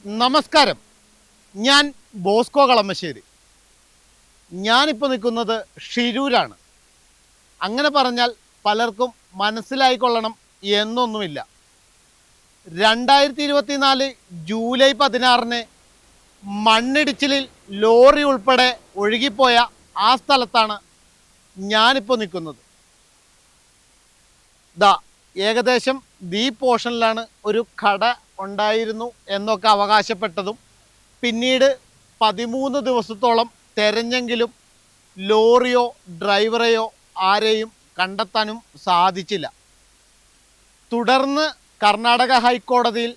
നമസ്കാരം. ഞാൻ ബോസ്കോ കളമശ്ശേരി. ഞാനിപ്പോൾ നിൽക്കുന്നത് ഷിരൂരാണ്. അങ്ങനെ പറഞ്ഞാൽ പലർക്കും മനസ്സിലായിക്കൊള്ളണം എന്നൊന്നുമില്ല. 2024 ജൂലൈ 16 മണ്ണിടിച്ചിലിൽ ലോറി ഉൾപ്പെടെ ഒഴുകിപ്പോയ ആ സ്ഥലത്താണ് ഞാനിപ്പോൾ നിൽക്കുന്നത്. ഏകദേശം ഈ പോർഷനിലാണ് ഒരു കട ഉണ്ടായിരുന്നു എന്നൊക്കെ അവകാശപ്പെട്ടതും പിന്നീട് 13 ദിവസത്തോളം തെരഞ്ഞെങ്കിലും ലോറിയോ ഡ്രൈവറെയോ ആരെയും കണ്ടെത്താനും സാധിച്ചില്ല. തുടർന്ന് കർണാടക ഹൈക്കോടതിയിൽ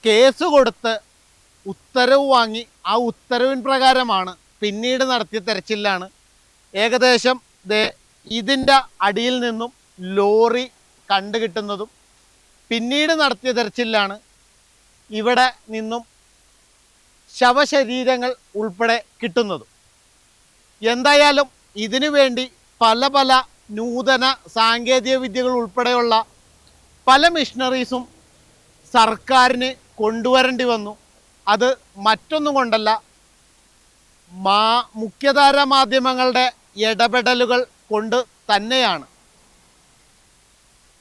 കേസ് കൊടുത്ത് ഉത്തരവ് വാങ്ങി ആ ഉത്തരവിൻ പ്രകാരമാണ് പിന്നീട് നടത്തിയ തെരച്ചിലാണ് ഏകദേശം ഇതിൻ്റെ അടിയിൽ നിന്നും ലോറി കണ്ടുകിട്ടുന്നതും പിന്നീട് നടത്തിയ തെരച്ചിലാണ് ഇവിടെ നിന്നും ശവശരീരങ്ങൾ ഉൾപ്പെടെ കിട്ടുന്നതും. എന്തായാലും ഇതിനു വേണ്ടി പല പല നൂതന സാങ്കേതിക വിദ്യകൾ ഉൾപ്പെടെയുള്ള പല മിഷനറീസും സർക്കാരിന് കൊണ്ടുവരേണ്ടി വന്നു. അത് മറ്റൊന്നും കൊണ്ടല്ല, മുഖ്യധാര മാധ്യമങ്ങളുടെ ഇടപെടലുകൾ കൊണ്ട് തന്നെയാണ്.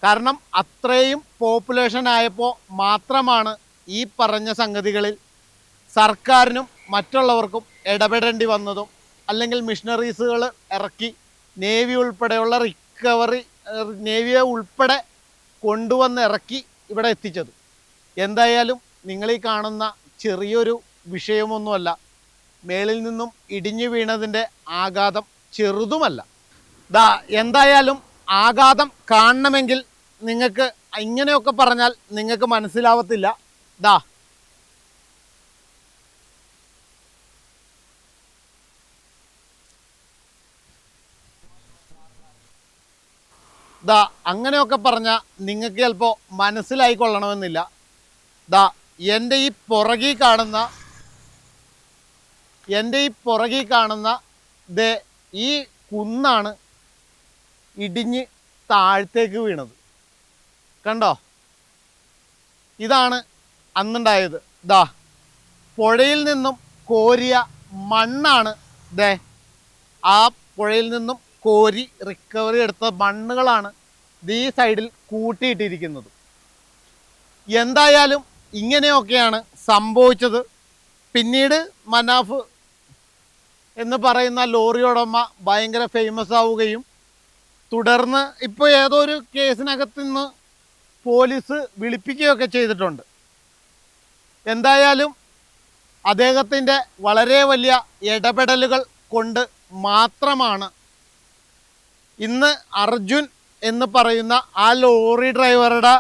കാരണം അത്രയും പോപ്പുലേഷൻ ആയപ്പോൾ മാത്രമാണ് ഈ പറഞ്ഞ സംഗതികളിൽ സർക്കാരിനും മറ്റുള്ളവർക്കും ഇടപെടേണ്ടി വന്നതും അല്ലെങ്കിൽ മിഷനറീസുകൾ ഇറക്കി നേവി ഉൾപ്പെടെയുള്ള നേവിയെ ഉൾപ്പെടെ കൊണ്ടുവന്ന് ഇറക്കി ഇവിടെ എത്തിച്ചത്. എന്തായാലും നിങ്ങളീ കാണുന്ന ചെറിയൊരു വിഷയമൊന്നുമല്ല. മേളിൽ നിന്നും ഇടിഞ്ഞു വീണതിൻ്റെ ആഘാതം ചെറുതുമല്ല. എന്തായാലും ആഘാതം കാണണമെങ്കിൽ നിങ്ങൾക്ക് ഇങ്ങനെയൊക്കെ പറഞ്ഞാൽ നിങ്ങൾക്ക് മനസ്സിലാവത്തില്ല. അങ്ങനെയൊക്കെ പറഞ്ഞാൽ നിങ്ങൾക്ക് ചിലപ്പോൾ മനസ്സിലായിക്കൊള്ളണമെന്നില്ല. എൻ്റെ ഈ പുറകിൽ കാണുന്ന ഈ കുന്നാണ് ഇടിഞ്ഞ് താഴത്തേക്ക് വീണത്. കണ്ടോ? ഇതാണ് അന്നുണ്ടായത്. പുഴയിൽ നിന്നും കോരിയ മണ്ണാണ് ആ പുഴയിൽ നിന്നും കോരി റിക്കവറി എടുത്ത മണ്ണുകളാണ് ഈ സൈഡിൽ കൂട്ടിയിട്ടിരിക്കുന്നത്. എന്തായാലും ഇങ്ങനെയൊക്കെയാണ് സംഭവിച്ചത്. പിന്നീട് മനാഫ് എന്ന് പറയുന്ന ലോറി ഉടമ ഭയങ്കര ഫേമസ് ആവുകയും തുടർന്ന് ഇപ്പോൾ ഏതോ ഒരു കേസിനകത്ത് നിന്ന് പോലീസ് വിളിപ്പിക്കുകയൊക്കെ ചെയ്തിട്ടുണ്ട്. എന്തായാലും അദ്ദേഹത്തിൻ്റെ വളരെ വലിയ ഇടപെടലുകൾ കൊണ്ട് മാത്രമാണ് ഇന്ന് അർജുൻ എന്ന് പറയുന്ന ആ ലോറി ഡ്രൈവറുടെ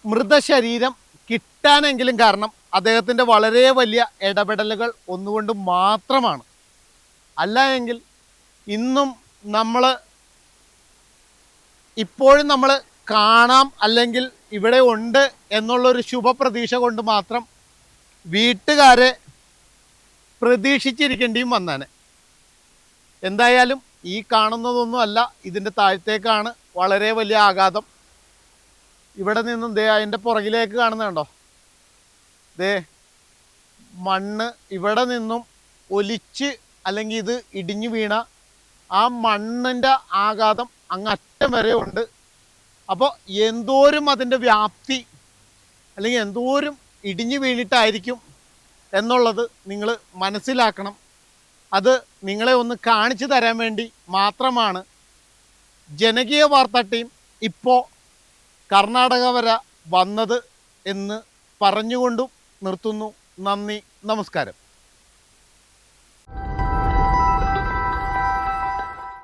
മൃതശരീരം കിട്ടാനെങ്കിലും കാരണം അദ്ദേഹത്തിൻ്റെ വളരെ വലിയ ഇടപെടലുകൾ ഒന്നുകൊണ്ട് മാത്രമാണ്. അല്ല എങ്കിൽ ഇന്നും ഇപ്പോഴും നമ്മൾ കാണാം അല്ലെങ്കിൽ ഇവിടെ ഉണ്ട് എന്നുള്ളൊരു ശുഭപ്രതീക്ഷ കൊണ്ട് മാത്രം വീട്ടുകാരെ പ്രതീക്ഷിച്ചിരിക്കേണ്ടിയും വന്നാണ്. എന്തായാലും ഈ കാണുന്നതൊന്നുമല്ല, ഇതിൻ്റെ താഴത്തേക്കാണ് വളരെ വലിയ ആഘാതം. ഇവിടെ നിന്നും അതിൻ്റെ പുറകിലേക്ക് കാണുന്നുണ്ടോ? മണ്ണ് ഇവിടെ നിന്നും ഒലിച്ച് അല്ലെങ്കിൽ ഇത് ഇടിഞ്ഞു വീണ ആ മണ്ണിൻ്റെ ആഘാതം അങ്ങറ്റം വരെ ഉണ്ട്. അപ്പോൾ എന്തോരം അതിൻ്റെ വ്യാപ്തി അല്ലെങ്കിൽ എന്തോരം ഇടിഞ്ഞു വീണിട്ടായിരിക്കും എന്നുള്ളത് നിങ്ങൾ മനസ്സിലാക്കണം. അത് നിങ്ങളെ ഒന്ന് കാണിച്ചു തരാൻ വേണ്ടി മാത്രമാണ് ജനകീയ വാർത്താ ടീം ഇപ്പോൾ കർണാടക വരെ വന്നത് എന്ന് പറഞ്ഞുകൊണ്ടും നിർത്തുന്നു. നന്ദി, നമസ്കാരം.